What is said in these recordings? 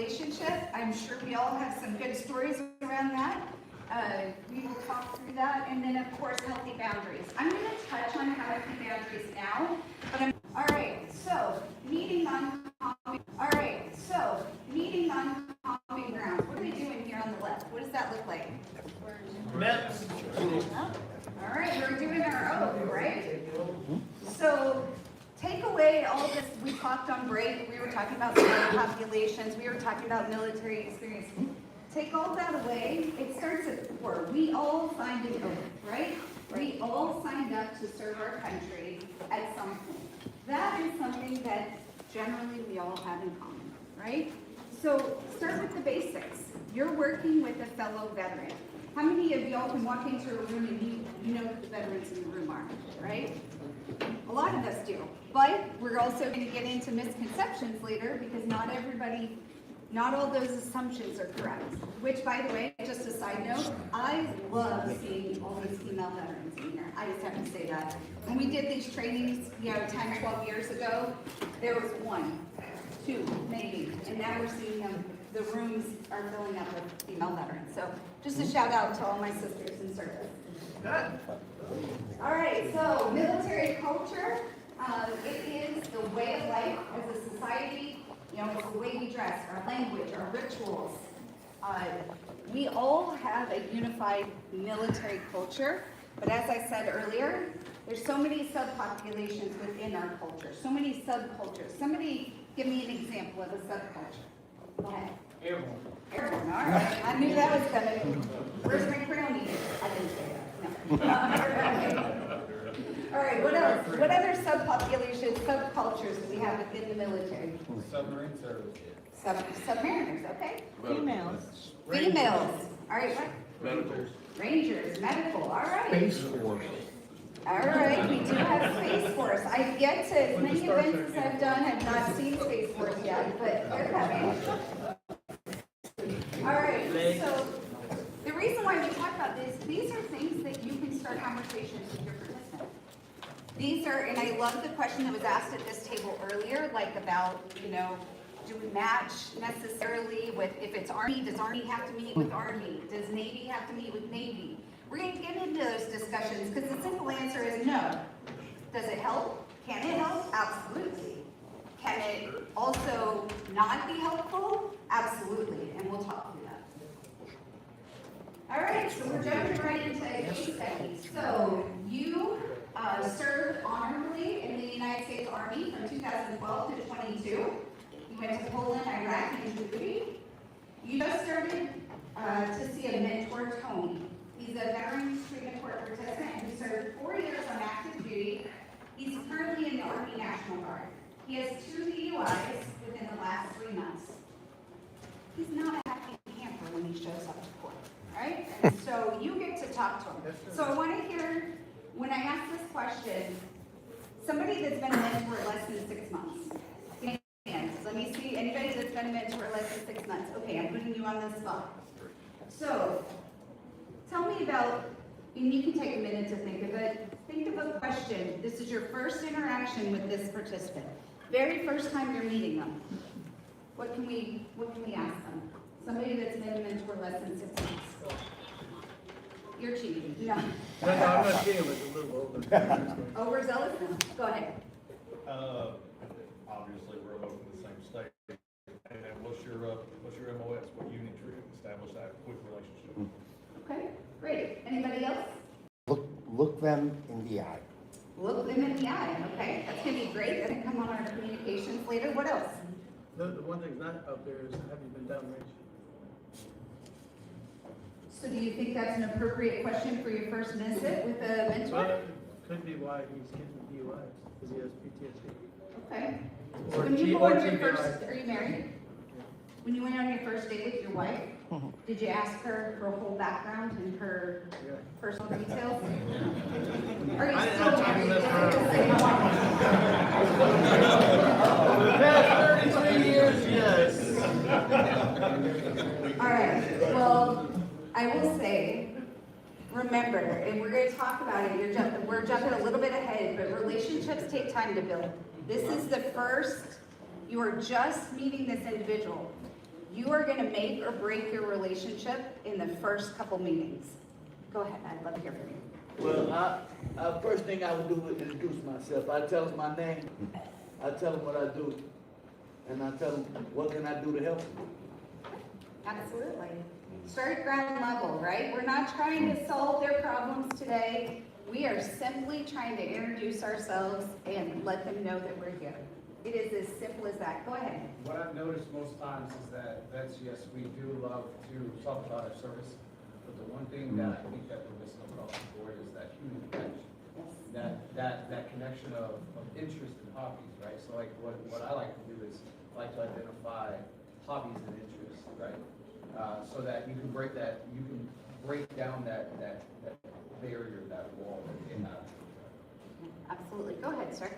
relationship. I'm sure we all have some good stories around that. We will talk through that, and then of course healthy boundaries. I'm going to touch on healthy boundaries now, but all right. So meeting on common ground. What are we doing here on the left? What does that look like? All right, we're doing our oath, right? So take away all this. We talked on break. We were talking about populations. We were talking about military experience. Take all that away. It starts at 4. We all signed an oath, right? We all signed up to serve our country at some point. That is something that generally we all have in common, right? So start with the basics. You're working with a fellow veteran. How many of y'all can walk into a room and you know who the veterans in the room are, right? A lot of us do. But we're also going to get into misconceptions later because not all those assumptions are correct. Which, by the way, just a side note, I love seeing all these female veterans in here. I just have to say that. When we did these trainings, 10, 12 years ago, there was 1, 2, maybe, and now we're seeing them. The rooms are filling up with female veterans. So just a shout out to all my sisters in service. Good. All right, so military culture, it is the way of life as a society. It's the way we dress, our language, our rituals. We all have a unified military culture, but as I said earlier, there's so many subpopulations within our culture, so many subcultures. Somebody give me an example of a subculture. Go ahead. Airborne, all right. I knew that was coming. Where's my crown eater? I didn't say that, no. All right, what else? What other subpopulations, subcultures do we have within the military? Submarine service. Submariners, okay. Females. Females. All right, what? Medical. Rangers, medical, all right. Space Force. All right, we do have Space Force. I've yet to, as many events as I've done, I've not seen Space Force yet, but they're coming. All right, so the reason why we talk about this, these are things that you can start conversations with your participants. These are, and I love the question that was asked at this table earlier, like about, do we match necessarily with, if it's Army, does Army have to meet with Army? Does Navy have to meet with Navy? We're going to get into those discussions because the simple answer is no. Does it help? Can it help? Absolutely. Can it also not be helpful? Absolutely, and we'll talk through that. All right, so we're jumping right into a case study. So you served honorably in the United States Army from 2012 to 22. You went to Poland, Iraq, and Djibouti. You just started to see a mentor, Tony. He's a Veterans Treatment Court participant who served 4 years on active duty. He's currently in the Army National Guard. He has 2 DUIs within the last 3 months. He's not a happy camper when he shows up to court, right? And so you get to talk to him. So I want to hear, when I ask this question, somebody that's been a mentor less than 6 months. Let me see, anybody that's been a mentor less than 6 months. Okay, I'm putting you on the spot. So, tell me about, and you can take a minute to think of it. Think of a question. This is your first interaction with this participant. Very first time you're meeting them. What can we ask them? Somebody that's been a mentor less than 6 months. You're cheating. No. No, I'm not kidding, it's a little over. Overzealous? No. Go ahead. Obviously, we're both in the same state. And what's your MOS? What you need to establish that quick relationship? Okay, great. Anybody else? Look them in the eye. Look them in the eye. Okay, that's gonna be great. That's gonna come on our communications later. What else? The one thing's not up there is, have you been downrange? So do you think that's an appropriate question for your first visit with a mentor? Well, could be why he's getting DUIs, because he has PTSD. Okay. So Or when you G- go or on your TBI. first, are you married? When you went on your first date with your wife, did you ask her her whole background and her personal details? Are you I didn't still have time to married? mess around. Is it the same one? For the past 33 years, yes. All right, well, I will say, remember, and we're going to talk about it, we're jumping a little bit ahead, but relationships take time to build. This is the first, you are just meeting this individual. You are gonna make or break your relationship in the first couple meetings. Go ahead, I'd love to hear from you. Well, first thing I would do is introduce myself. I tell them my name, I tell them what I do, and I tell them what can I do to help them. Absolutely. Start at ground level, right? We're not trying to solve their problems today. We are simply trying to introduce ourselves and let them know that we're here. It is as simple as that. Go ahead. What I've noticed most times is that vets, yes, we do love to talk about our service, but the one thing that I think that we're missing across the board is that human connection. That connection of interest and hobbies, right? So like what I like to do is like to identify hobbies and interests, right? So that you can break down that barrier, that wall that they have. Absolutely. Go ahead, sir.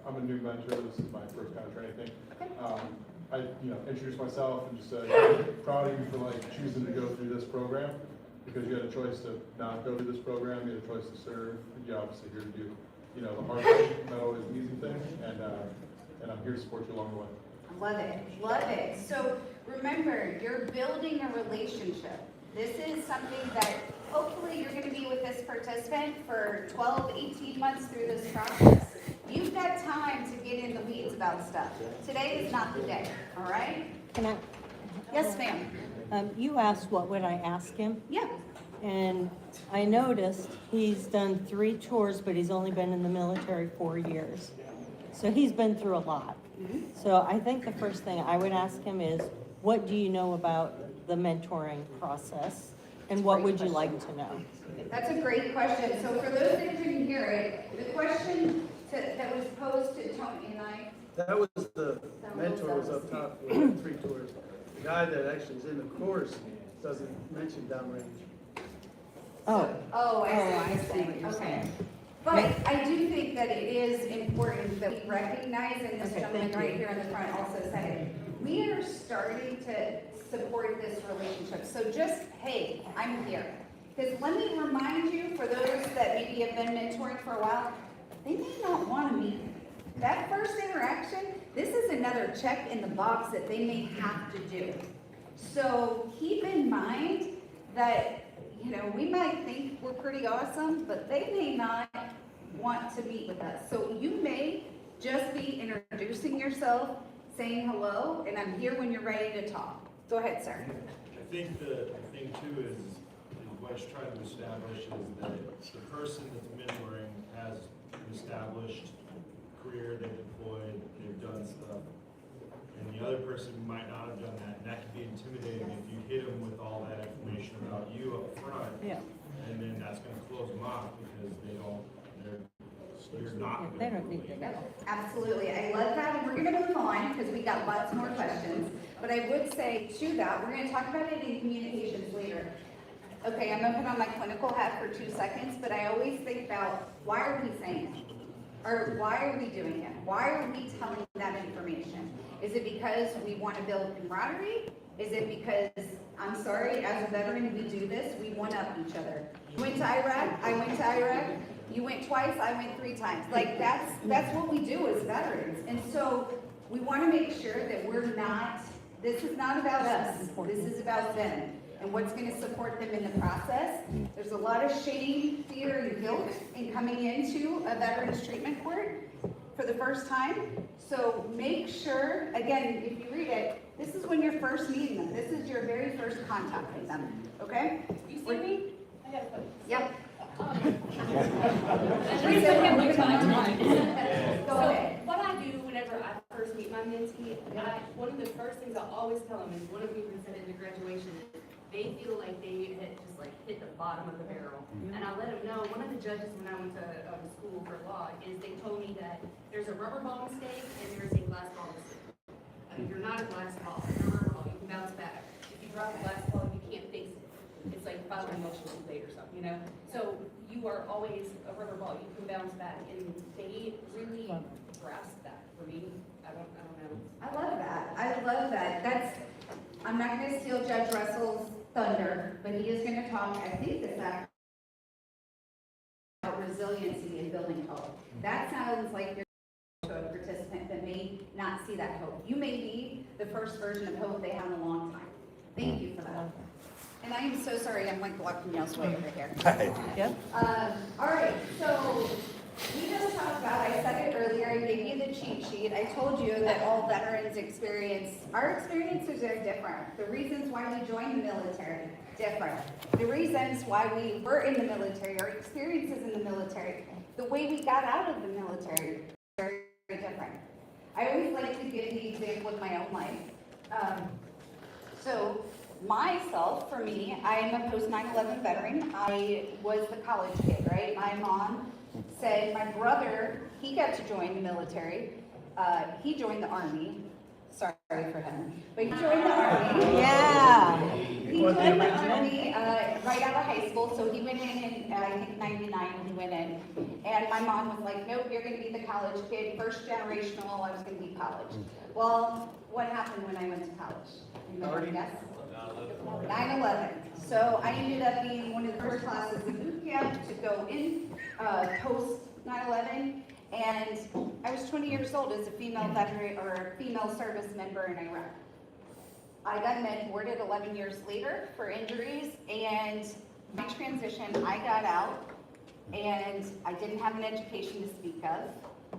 I'm a new mentor. This is my first time training thing. Okay. I, introduce myself and just say, proud of you for like choosing to go through this program, because you had a choice to not go through this program. You had a choice to serve. You're obviously here to do, the hard thing, not always the easy thing, and I'm here to support you along the way. Love it. Love it. So remember, you're building a relationship. This is something that hopefully you're going to be with this participant for 12, 18 months through this process. You've got time to get in the weeds about stuff. Today is not the day, all right? Can I? Yes, ma'am. You asked what would I ask him, Yeah. and I noticed he's done 3 tours, but he's only been in the military 4 years. So he's been through a lot. So I think the first thing I would ask him is, what do you know about the mentoring process? And what would you like to know? That's a great question. So for those that didn't hear it, the question that was posed to Tony and I. That was the mentor was up top with the 3 tours. The guy that actually is in the course doesn't mention downrange. Oh, I I see see what you're Okay. saying. But I do think that it is important that we recognize, and this Okay, gentleman thank right you. here in the front also said it, we are starting to support this relationship. So just, hey, I'm here. Because let me remind you, for those that maybe have been mentoring for a while, they may not want to meet. That first interaction, this is another check in the box that they may have to do. So keep in mind that, we might think we're pretty awesome, but they may not want to meet with us. So you may just be introducing yourself, saying hello, and I'm here when you're ready to talk. Go ahead, sir. I think the thing too is what he's trying to establish is that the person that's mentoring has an established career, they've deployed, they've done stuff, and the other person might not have done that, and that can be intimidating if you hit them with all that information about you up front. Yeah. And then that's gonna close them off because you're not. They don't need to know. Absolutely, I love that, and we're gonna move on, because we got lots more questions. But I would say to that, we're gonna talk about it in communications later. Okay, I'm gonna put on my clinical hat for 2 seconds, but I always think about, why are we saying it? Or why are we doing it? Why are we telling that information? Is it because we want to build camaraderie? Is it because, I'm sorry, as a veteran, we do this, we one-up each other. You went to Iraq, I went to Iraq, you went twice, I went 3 times. Like, that's what we do as veterans. And so we want to make sure that we're not, this is not about us, this is about them and what's going to support them in the process. There's a lot of shame, fear, and guilt in coming into a veterans treatment court for the first time. So make sure, again, if you read it, this is when you're first meeting them. This is your very first contact with them, okay? You see me? I got a question. Yep. Please don't have my time. Go ahead. So what I do whenever I first meet my mentee, one of the first things I always tell them is, one of them even said it in the graduation, is they feel like they had just like hit the bottom of the barrel. And I let them know, one of the judges when I went to school for law, is they told me that there's a rubber ball mistake and there's a glass ball mistake. You're not a glass ball, you're a rubber ball, you can bounce back. If you drop a glass ball, you can't fix it. It's like filing a motion too late or something, So you are always a rubber ball, you can bounce back, and they really grasp that. For me, I don't know. I love that. I love that. I'm not going to steal Judge Russell's thunder, but he is going to talk, I think this afternoon, about resiliency in building hope. That sounds like you're to a participant that may not see that hope. You may be the first version of hope they had in a long time. Thank you for that. And I am so sorry, I'm like blocking y'all's way over here. Yep. All right, so we just talked about, I said it earlier, I gave you the cheat sheet. I told you that all veterans our experiences are different. The reasons why we joined the military, different. The reasons why we were in the military, our experiences in the military, the way we got out of the military, very different. I always like to give the example of my own life. So myself, for me, I am a post 9/11 veteran. I was the college kid, right? My mom said my brother, he got to join the military. He joined the Army. Sorry for him. But he joined the Army. Yeah. He joined the Army right out of high school. So he went in I think 99 he went in. And my mom was like, nope, you're going to be the college kid. First generational, I was going to be college. Well, what happened when I went to college? Anybody guess? 9/11. So I ended up being one of the first classes in boot camp to go in post 9/11, and I was 20 years old as a female veteran or a female service member in Iraq. I got med boarded 11 years later for injuries, and my transition, I got out, and I didn't have an education to speak of.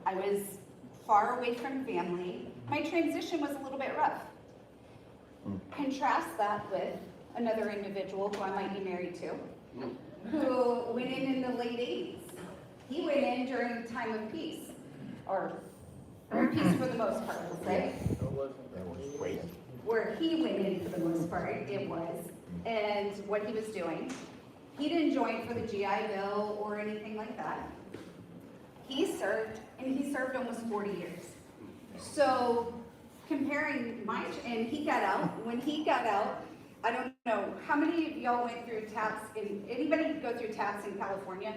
I was far away from family. My transition was a little bit rough. Contrast that with another individual who I might be married to, who went in the late 80s. He went in during the time of peace, or peace for the most part, we'll say. That was great. Where he went in for the most part, it was, and what he was doing. He didn't join for the GI Bill or anything like that. He served, and he served almost 40 years. So, comparing and he got out. When he got out, I don't know, how many of y'all went through TAPS anybody go through TAPS in California?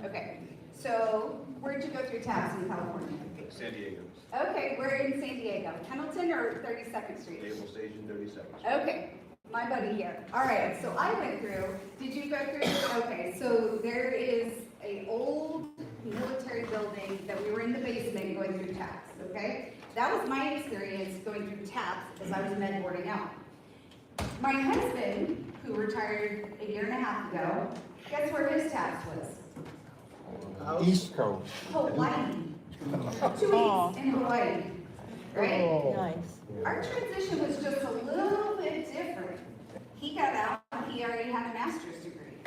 Okay, so where'd you go through TAPS in California? San Diego. Okay, we're in San Diego. Pendleton or 32nd Street? Naval Station 32nd. Okay, my buddy here. All right, so I went through, did you go through? Okay, so there is an old military building that we were in the basement going through TAPS, okay? That was my experience going through TAPS as I was med boarding out. My husband, who retired a year and a half ago, guess where his TAPS was? East Coast. Hawaii. 2 weeks in Hawaii, right? Nice. Our transition was just a little bit different. He got out, he already had a master's degree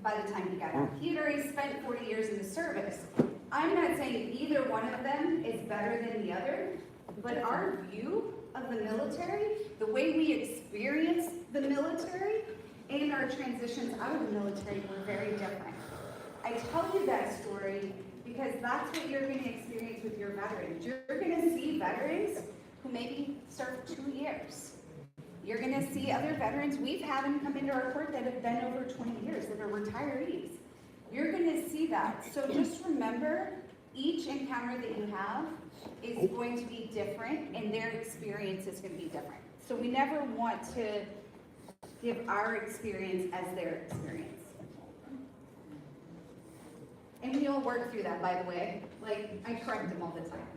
by the time he got out. He had already spent 40 years in the service. I'm not saying either one of them is better than the other, but our view of the military, the way we experience the military, and our transitions out of the military were very different. I tell you that story because that's what you're going to experience with your veterans. You're going to see veterans who maybe served 2 years. You're going to see other veterans. We've had them come into our court that have been over 20 years, that are retirees. You're going to see that. So just remember, each encounter that you have is going to be different, and their experience is going to be different. So we never want to give our experience as their experience. And we all work through that, by the way. Like, I correct them all the time.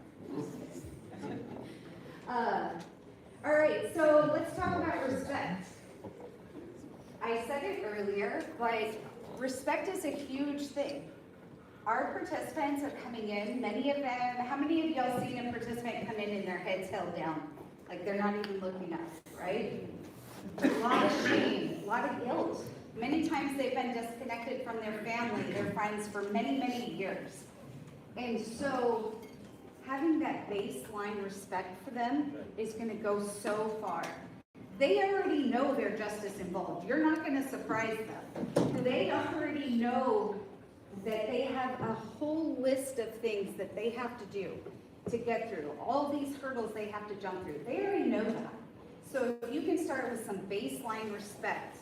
All right, so let's talk about respect. I said it earlier, but respect is a huge thing. Our participants are coming in, many of them, how many of y'all seen a participant come in and their head's held down? Like they're not even looking up, right? A lot of shame, a lot of guilt. Many times they've been disconnected from their family, their friends for many, many years. And so having that baseline respect for them is going to go so far. They already know their justice involved. You're not going to surprise them. They already know that they have a whole list of things that they have to do to get through. All these hurdles they have to jump through. They already know that. So if you can start with some baseline respect,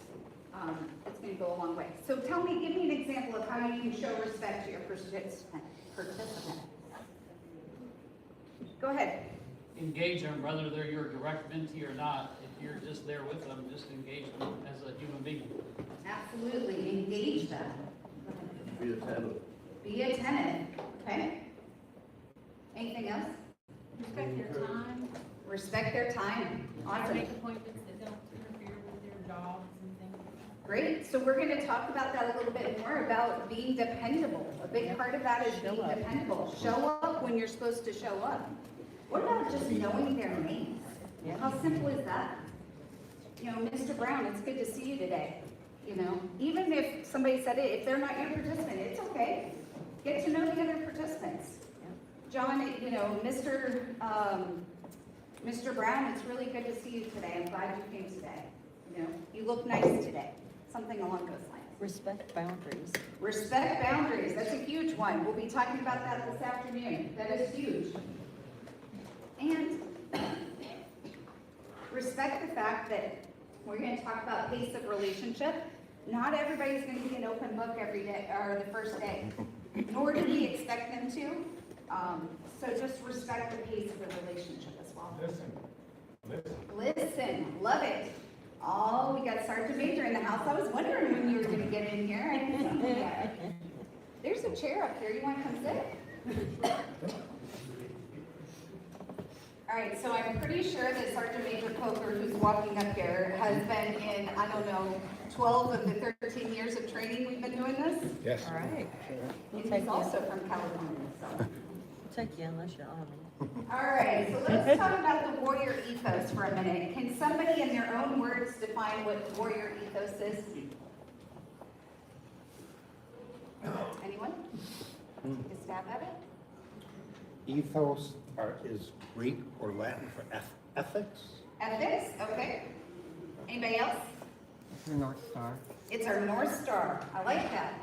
it's going to go a long way. So give me an example of how you can show respect to your participant. Go ahead. Engage them, whether they're your direct mentee or not. If you're just there with them, just engage them as a human being. Absolutely, engage them. Be attentive. Be attentive, okay? Anything else? Respect their time, Respect their time. Try to Awesome. make appointments that don't interfere with their jobs and things like that. Great, so we're gonna talk about that a little bit more, about being dependable. A big part of that is being dependable. Show up when you're supposed to show up. What about just knowing their names? How simple is that? You know, Mr. Brown, it's good to see you today. You know, even if somebody said it, if they're not your participant, it's okay. Get to know the other participants. John, you know, Mr. Brown, it's really good to see you today. I'm glad you came today. You know, you look nice today. Something along those lines. Respect boundaries. Respect boundaries, that's a huge one. We'll be talking about that this afternoon. That is huge. And respect the fact that we're going to talk about pace of relationship. Not everybody's going to be an open book every day or the first day, nor do we expect them to. So just respect the pace of the relationship as well. Listen, love it. Oh, we got Sergeant Major in the house. I was wondering when you were going to get in here. I didn't see that. There's a chair up here. You want to come sit? All right, so I'm pretty sure that Sergeant Major Coker, who's walking up here, has been in, I don't know, 12 of the 13 years of training we've been doing this. Yes. All right. And he's also from California, so. I'll take you unless you're on me. All right, so let's talk about the warrior ethos for a minute. Can somebody in their own words define what warrior ethos is? Anyone? Take a stab at it? Ethos is Greek or Latin for ethics. Ethics, okay. Anybody else? The North Star. It's our North Star. I like that.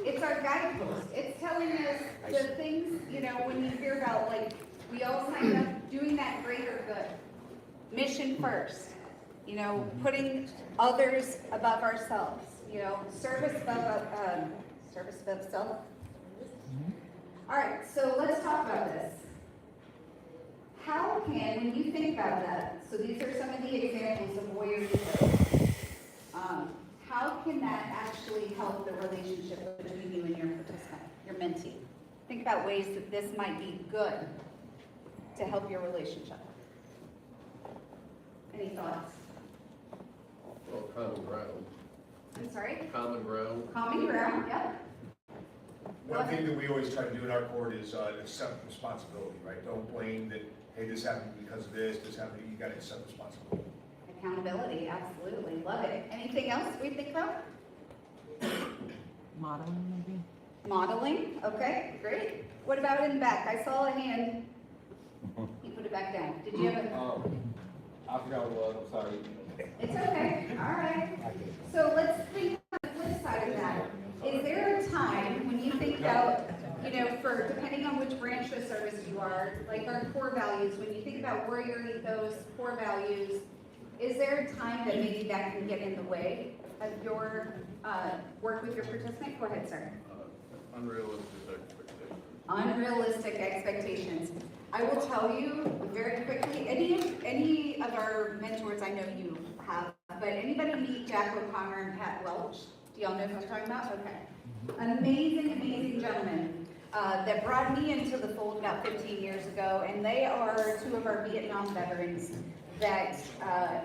It's our guidepost. It's telling us the things, you know, when you hear about, like, we all signed up doing that greater good. Mission first. You know, putting others above ourselves. You know, service above self. All right, so let's talk about this. How can, when you think about that, so these are some of the examples of warrior ethos. How can that actually help the relationship between you and your participant, your mentee? Think about ways that this might be good to help your relationship. Any thoughts? Well, common ground. I'm sorry? Common ground. Common ground, yep. One thing that we always try to do in our court is accept responsibility, right? Don't blame that, hey, this happened because of this happened, you gotta accept responsibility. Accountability, absolutely, love it. Anything else we think about? Modeling, maybe? Modeling, okay, great. What about in the back? I saw a hand. You put it back down. Did you have a? I forgot what it was, I'm sorry. It's okay, all right. So let's think on the flip side of that. Is there a time when you think about, you know, for, depending on which branch of service you are, like our core values, when you think about warrior ethos, core values, is there a time that maybe that can get in the way of your work with your participant? Go ahead, sir. Unrealistic expectations. Unrealistic expectations. I will tell you very quickly, any of our mentors I know you have, but anybody meet Jack O'Connor and Pat Welch? Do y'all know who I'm talking about? Okay. Amazing, amazing gentlemen that brought me into the fold about 15 years ago, and they are two of our Vietnam veterans that,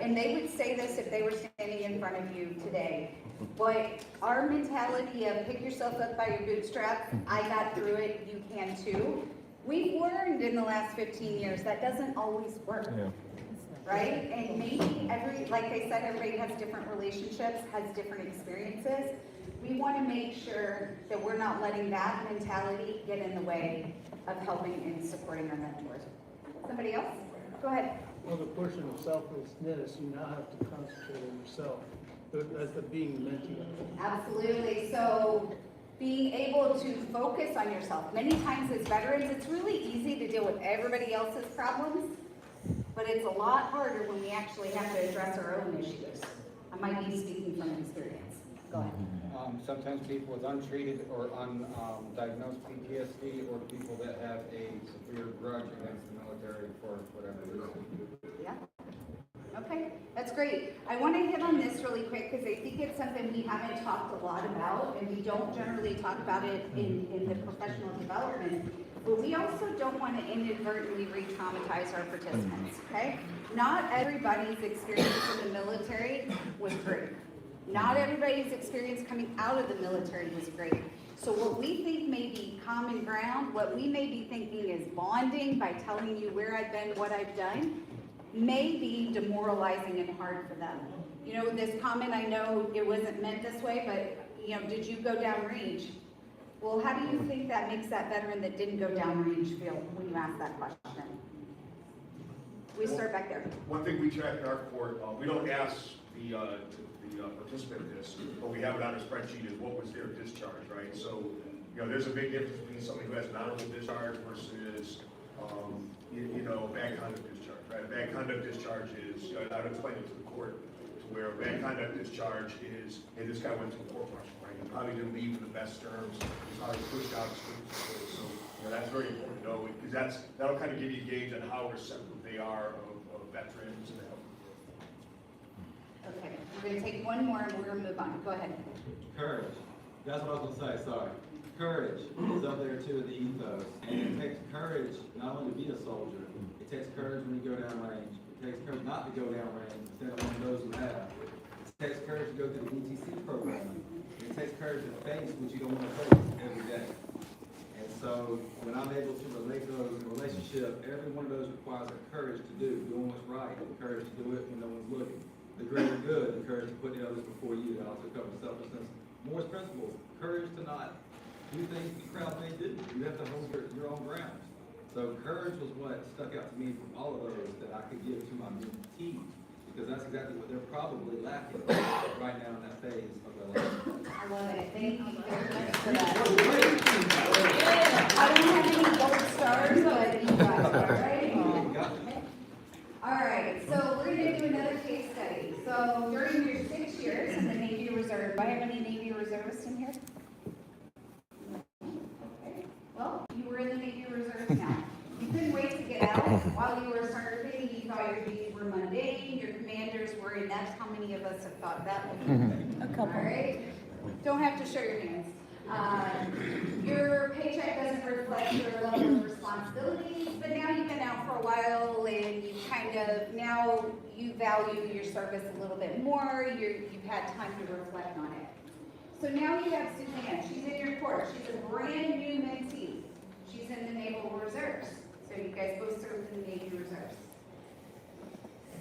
and they would say this if they were standing in front of you today, but our mentality of pick yourself up by your bootstraps, I got through it, you can too. We've learned in the last 15 years that doesn't always work, right? And maybe like they said, everybody has different relationships, has different experiences. We want to make sure that we're not letting that mentality get in the way of helping and supporting our mentors. Somebody else? Go ahead. Well, the portion of selflessness, you now have to concentrate on yourself. That's the being mentee. Absolutely. So being able to focus on yourself. Many times as veterans, it's really easy to deal with everybody else's problems, but it's a lot harder when we actually have to address our own issues. I might be speaking from experience. Go ahead. Sometimes people with untreated or undiagnosed PTSD, or people that have a severe grudge against the military for whatever reason. Yeah. Okay, that's great. I want to hit on this really quick because I think it's something we haven't talked a lot about, and we don't generally talk about it in the professional development. but we also don't want to inadvertently re-traumatize our participants, okay? Not everybody's experience in the military was great. Not everybody's experience coming out of the military was great. So what we think may be common ground, what we may be thinking is bonding by telling you where I've been, what I've done, may be demoralizing and hard for them. You know, this comment, I know it wasn't meant this way, but, you know, did you go downrange? Well, how do you think that makes that veteran that didn't go downrange feel when you ask that question? We start back there. One thing we track in our court, we don't ask the participant this, but we have it on a spreadsheet, is what was their discharge, right? So, you know, there's a big difference between somebody who has an honorable discharge versus, you know, bad conduct discharge, right? A bad conduct discharge is, I would explain it to the court, to where a bad conduct discharge is, hey, this guy went to a court martial, right? He probably didn't leave in the best terms, he probably pushed out of school, so, you know, that's very important to know, because that'll kind of give you a gauge on how receptive they are of veterans and help. Okay, we're gonna take one more and we're gonna move on. Go ahead. Courage. That's what I was gonna say, sorry. Courage is up there too in the ethos. And it takes courage not only to be a soldier, it takes courage when you go down range. It takes courage not to go down range instead of one of those who have. It takes courage to go through the VTC program. It takes courage to face what you don't want to face every day. And so when I'm able to relate those in a relationship, every one of those requires a courage to do, doing what's right, the courage to do it when no one's looking. The greater good, the courage to put the others before you, and also cover selflessness. Morris principles, courage to not do things the crowd may do. You have to hold your own ground. So courage was what stuck out to me from all of those that I could give to my mentees, because that's exactly what they're probably lacking right now in that phase of their life. I love it. Thank you very much for that. I don't have any gold stars, but you got it, all right? All right, so we're gonna do another case study. So during your 6 years in the Navy Reserve, do I have any Navy Reservists in here? Okay. Well, you were in the Navy Reserve now. You couldn't wait to get out. While you were serving, you thought your duties were mundane, your commanders were inept. How many of us have thought that? A couple. All right. Don't have to show your hands. Your paycheck doesn't reflect your level of responsibilities, but now you've been out for a while and you now you value your service a little bit more, you've had time to reflect on it. So now you have Suzanne, she's in your court, she's a brand new mentee. She's in the Naval Reserves, so you guys both served in the Navy Reserves.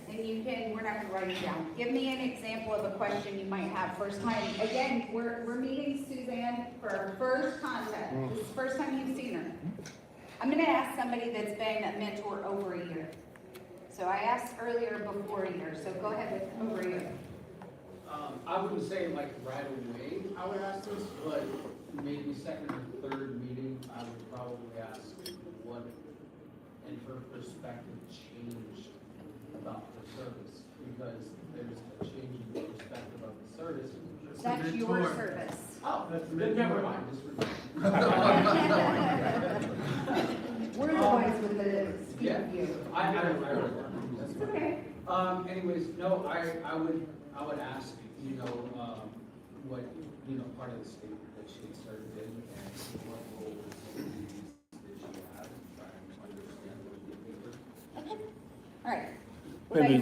And we're not gonna write it down. Give me an example of a question you might have first time. Again, we're meeting Suzanne for our first contact. This is the first time you've seen her. I'm gonna ask somebody that's been a mentor over a year. So I asked earlier before a year, so go ahead with over a year. I wouldn't say like right away I would ask this, but maybe second or third meeting, I would probably ask what, in her perspective, changed about the service, because there's a change in the perspective of the service. That's your service. Oh, then never mind. We're the ones with the speed Yeah, view. I don't. It's okay. Anyways, no, I would ask, what, part of the state that she served in, and what roles did she have, and try and understand those papers. All right. Maybe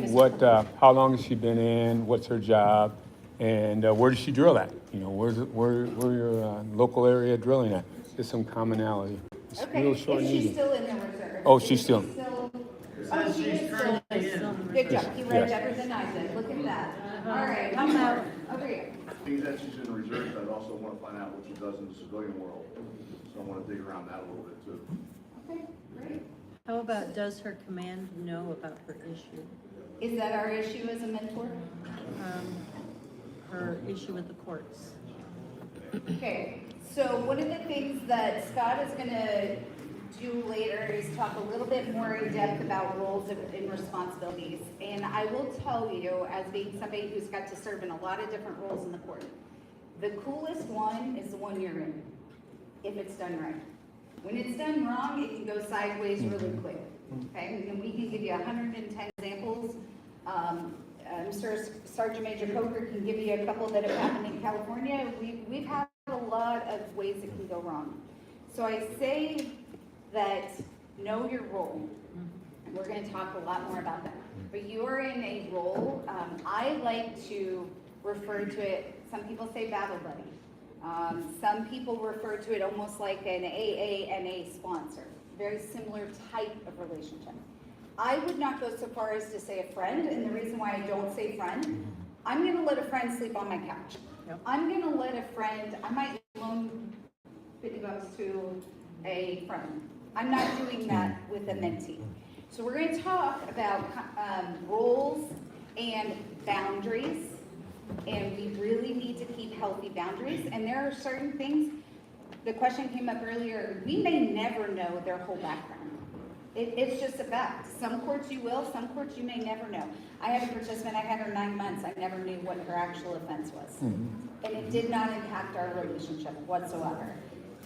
how long has she been in, what's her job, and where does she drill at? Where your local area drilling at? There's some commonality. It's Okay, real short is and she easy. still in the reserve? Oh, she's still. Oh, she is still. Good job, you read better than I did, look at that. All right, one more, over here. Being that she's in the reserve, I'd also want to find out what she does in the civilian world. So I want to dig around that a little bit too. Okay, great. How about, does her command know about her issue? Is that our issue as a mentor? Her issue with the courts? Okay, so one of the things that Scott is gonna do later is talk a little bit more in depth about roles and responsibilities. And I will tell you, as being somebody who's got to serve in a lot of different roles in the court, the coolest one is the one you're in, if it's done right. When it's done wrong, it can go sideways really quick, okay? And we can give you 110 examples. I'm sure Sergeant Major Coker can give you a couple that have happened in California. We've had a lot of ways it can go wrong. So I say that know your role. We're gonna talk a lot more about that. But you're in a role, I like to refer to it, some people say battle buddy. Some people refer to it almost like an AA sponsor, very similar type of relationship. I would not go so far as to say a friend, and the reason why I don't say friend, I'm gonna let a friend sleep on my couch. I'm gonna let a friend, I might loan $50 to a friend. I'm not doing that with a mentee. So we're gonna talk about roles and boundaries, and we really need to keep healthy boundaries, and there are certain things, the question came up earlier, we may never know their whole background. It's just a fact. Some courts you will, some courts you may never know. I had a participant, I had her 9 months, I never knew what her actual offense was. And it did not impact our relationship whatsoever.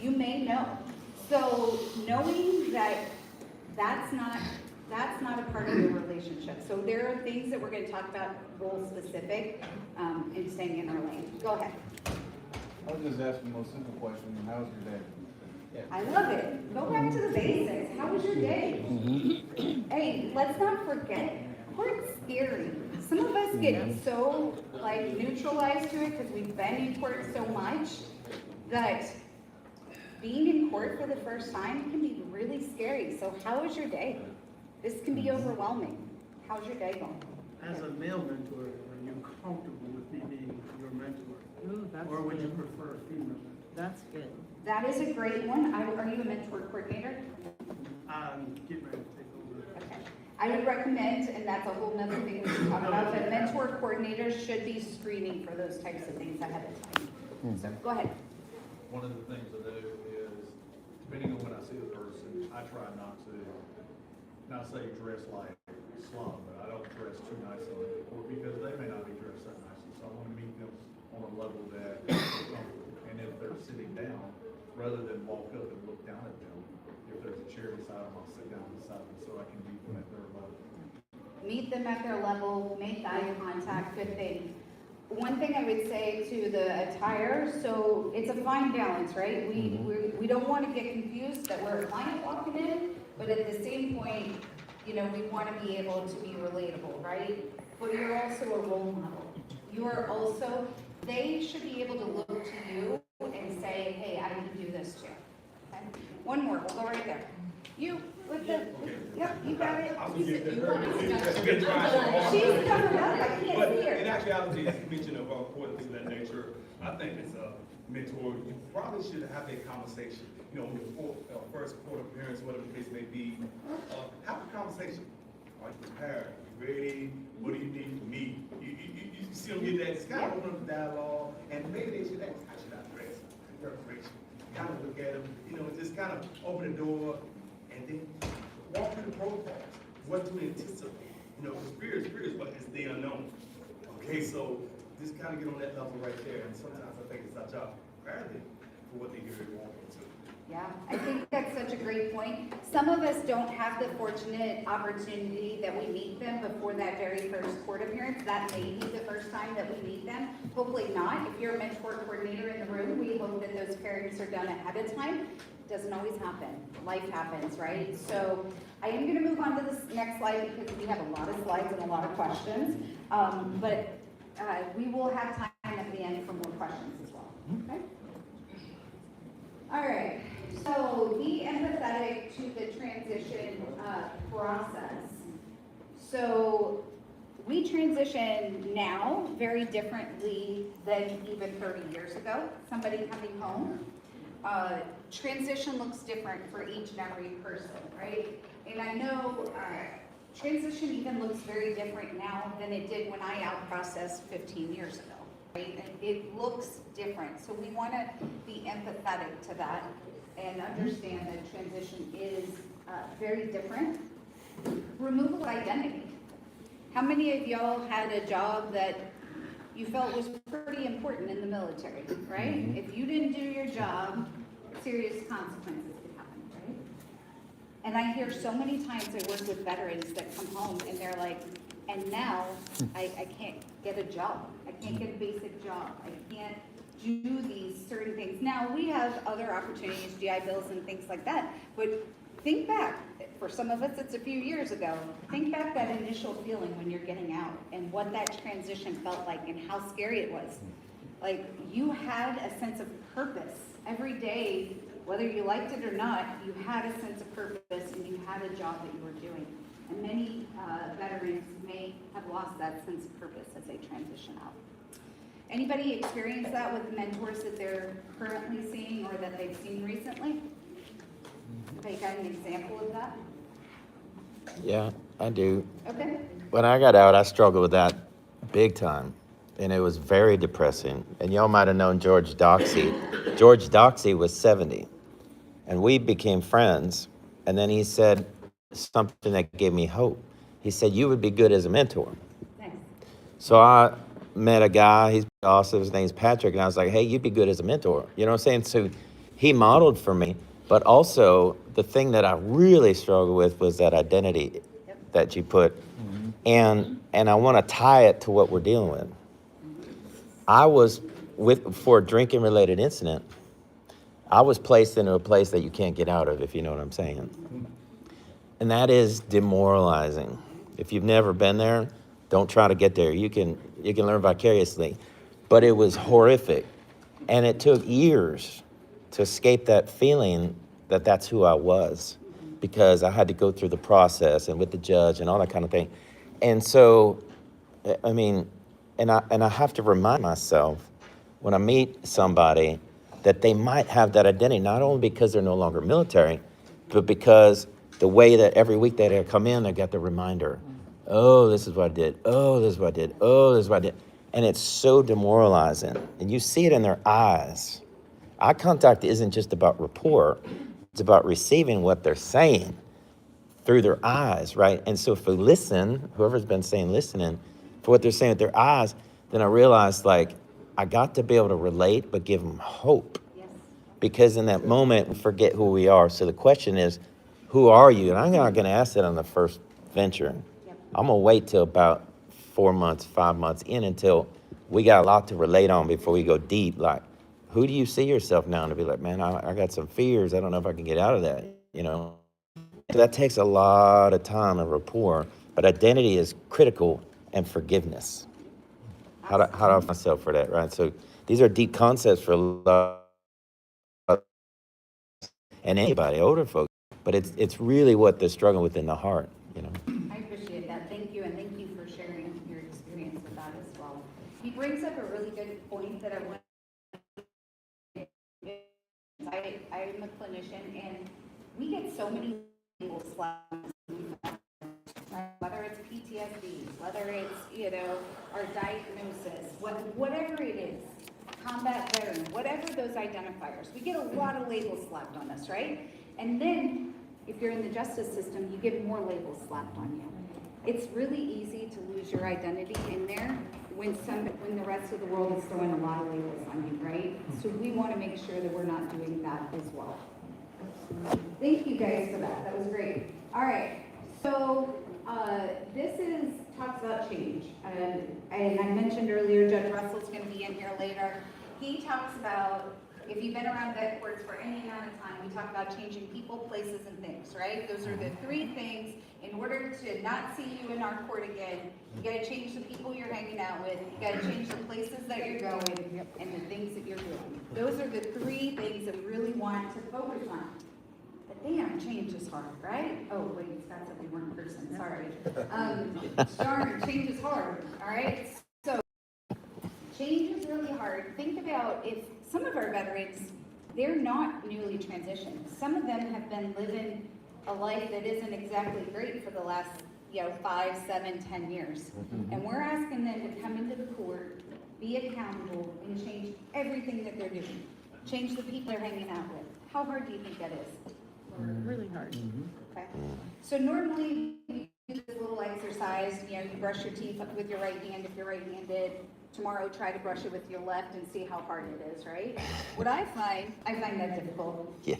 You may know. So knowing that that's not a part of the relationship. So there are things that we're gonna talk about role specific, and staying in our lane. Go ahead. I was just asking the most simple question, how was your day? I love it. Go back to the basics. How was your day? Hey, let's not forget, court's scary. Some of us get so like neutralized to it because we've been in court so much that being in court for the first time can be really scary. So how was your day? This can be overwhelming. How's your day going? As a male mentor, are you comfortable with me being your mentor? Ooh, that's Or would you good. prefer a female mentor? That's good. That is a great one. Are you a mentor coordinator? I'm getting ready to take over. Okay. I would recommend, and that's a whole nother thing we can talk about, but mentor coordinators should be screening for those types of things ahead of time. So go ahead. One of the things I do is, depending on when I see the person, I try not say dress like slum, but I don't dress too nicely, or because they may not be dressed that nicely. So I want to meet them on a level that they're comfortable. And if they're sitting down, rather than walk up and look down at them, if there's a chair beside them, I'll sit down beside them so I can meet them at their level. Meet them at their level, make eye contact, good thing. One thing I would say to the attire, so it's a fine balance, right? We don't want to get confused that we're a client walking in, but at the same point, you know, we want to be able to be relatable, right? But you're also a role model. You are also, they should be able to look to you and say, hey, I can do this too. Okay? One more, we'll go right there. You, with the, yep, you got it. She's coming up, I can't see her. In actuality, as you mentioned about court and things of that nature, I think as a mentor, you probably should have a conversation. You know, your first court appearance, whatever the case may be, have a conversation. Are you prepared? You ready? What do you need from me? You see them get that, just kind of open up the dialogue, and maybe they should ask, how should I dress? Preparation. Kind of look at them, you know, just kind of open the door, and then walk through the protocol. What to anticipate? You know, fear is what is the unknown. Okay, so just kind of get on that level right there, and sometimes I think it's our job to prepare them for what they get ready to walk into. Yeah, I think that's such a great point. Some of us don't have the fortunate opportunity that we meet them before that very first court appearance. That may be the first time that we meet them. Hopefully not. If you're a mentor coordinator in the room, we hope that those pairings are done ahead of time. Doesn't always happen. Life happens, right? So I am going to move on to this next slide because we have a lot of slides and a lot of questions. But we will have time at the end for more questions as well. Okay? All right. So be empathetic to the transition process. So we transition now very differently than even 30 years ago. Somebody coming home. Transition looks different for each and every person, right? And I know transition even looks very different now than it did when I out-processed 15 years ago, right? And it looks different. So we want to be empathetic to that and understand that transition is very different. Removal of identity. How many of y'all had a job that you felt was pretty important in the military, right? If you didn't do your job, serious consequences could happen, right? And I hear so many times I work with veterans that come home and they're like, and now I can't get a job. I can't get a basic job. I can't do these certain things. Now, we have other opportunities, GI Bills and things like that, but think back, for some of us, it's a few years ago. Think back that initial feeling when you're getting out and what that transition felt like and how scary it was. Like, you had a sense of purpose every day, whether you liked it or not, you had a sense of purpose and you had a job that you were doing. And many veterans may have lost that sense of purpose as they transition out. Anybody experience that with mentors that they're currently seeing or that they've seen recently? Have you got an example of that? Yeah, I do. Okay. When I got out, I struggled with that big time. And it was very depressing. And y'all might have known George Doxey. George Doxey was 70. And we became friends. And then he said something that gave me hope. He said, you would be good as a mentor. Nice. So I met a guy, he's awesome, his name's Patrick, and I was like, hey, you'd be good as a mentor. You know what I'm saying? So he modeled for me. But also, the thing that I really struggled with was that identity that you put. And I want to tie it to what we're dealing with. I was, for a drinking-related incident, I was placed into a place that you can't get out of, if you know what I'm saying. And that is demoralizing. If you've never been there, don't try to get there. You can learn vicariously. But it was horrific. And it took years to escape that feeling that that's who I was, because I had to go through the process and with the judge and all that kind of thing. And so, I mean, and I have to remind myself when I meet somebody that they might have that identity, not only because they're no longer military, but because the way that every week they come in, they got the reminder, oh, this is what I did. Oh, this is what I did. Oh, this is what I did. And it's so demoralizing. And you see it in their eyes. Eye contact isn't just about rapport. It's about receiving what they're saying through their eyes, right? And so if we listen, whoever's been saying listening, for what they're saying with their eyes, then I realized, like, I got to be able to relate, but give them hope. Yes. Because in that moment, we forget who we are. So the question is, who are you? And I'm not going to ask that on the first venture. Yep. I'm going to wait till about 4 months, 5 months in until we got a lot to relate on before we go deep. Like, who do you see yourself now? And to be like, man, I got some fears. I don't know if I can get out of that, you know? So that takes a lot of time and rapport. But identity is critical, and forgiveness. How do I myself for that, right? So these are deep concepts for a lot and anybody, older folks. But it's really what they're struggling with in the heart, you know? I appreciate that. Thank you, and thank you for sharing your experience with that as well. He brings up a really good point that I want. I'm a clinician, and we get so many labels slapped, whether it's PTSD, whether it's, you know, our diagnosis, whatever it is, combat veteran, whatever those identifiers, we get a lot of labels slapped on us, right? And then, if you're in the justice system, you get more labels slapped on you. It's really easy to lose your identity in there when the rest of the world is throwing a lot of labels on you, right? So we want to make sure that we're not doing that as well. Thank you guys for that. That was great. All right. So this talks about change. And I mentioned earlier, Judge Russell's going to be in here later. He talks about, if you've been around vet courts for any amount of time, we talk about changing people, places, and things, right? Those are the 3 things. In order to not see you in our court again, you got to change the people you're hanging out with, you got to change the places that you're going, and the things that you're doing. Those are the 3 things that we really want to focus on. But damn, change is hard, right? Oh, wait, that's a different person, sorry. Darn, change is hard, all right? So, change is really hard. Think about if some of our veterans, they're not newly transitioned. Some of them have been living a life that isn't exactly great for the last, 5, 7, 10 years. And we're asking them to come into the court, be accountable, and change everything that they're doing. Change the people they're hanging out with. How hard do you think that is? Really hard. Okay. So normally we do this little exercise, you brush your teeth with your right hand if you're right-handed. Tomorrow try to brush it with your left and see how hard it is, right? What I find that difficult. Yeah.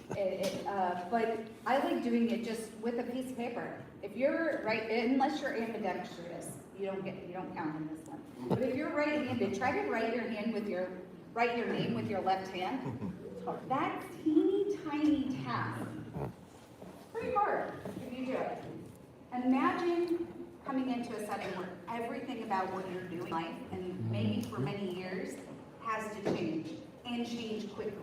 But I like doing it just with a piece of paper. If you're unless you're ambidextrous, you don't count in this one. But if you're right-handed, try to write your name with your left hand. That teeny tiny task, pretty hard if you do it. Imagine coming into a setting where everything about what you're doing in life, and maybe for many years, has to change, and change quickly.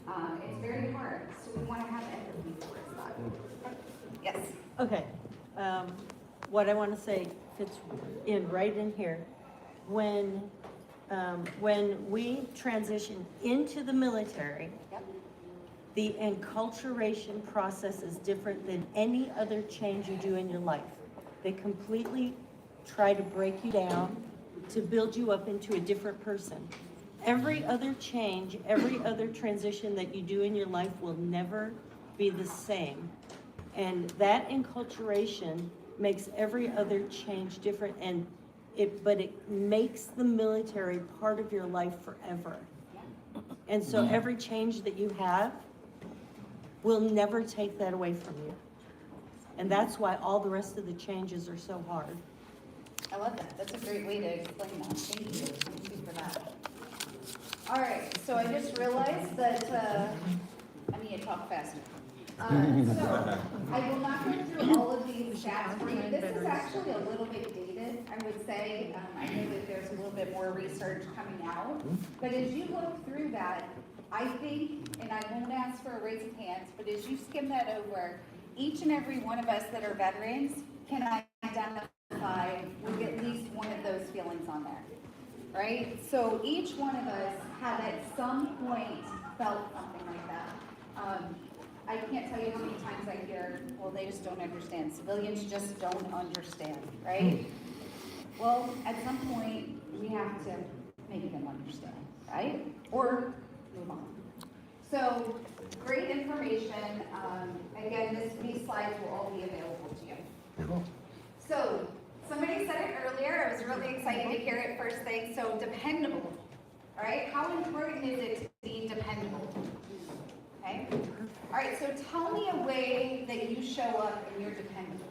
It's very hard, so we want to have empathy towards that. Yes? Okay, what I want to say fits in right in here. When we transition into the military, the enculturation process is different than any other change you do in your life. They completely try to break you down to build you up into a different person. Every other change, every other transition that you do in your life will never be the same. And that enculturation makes every other change different, but it makes the military part of your life forever. And so every change that you have will never take that away from you. And that's why all the rest of the changes are so hard. I love that. That's a great way to explain that. Thank you. Thank you for that. All right, so I just realized that I need to talk faster. So I will not go through all of these stats for you. This is actually a little bit dated, I would say. I know that there's a little bit more research coming out. But as you look through that, I think, and I won't ask for a raise of hands, but as you skim that over, each and every one of us that are veterans can identify with at least one of those feelings on there, right? So each one of us have at some point felt something like that. I can't tell you how many times I hear, well, they just don't understand. Civilians just don't understand, right? Well, at some point, we have to make them understand, right? Or move on. So, great information. Again, these slides will all be available to you. So, somebody said it earlier. I was really excited to hear it first thing. So, dependable, all right? How important is it to be dependable? Okay? All right, so tell me a way that you show up and you're dependable.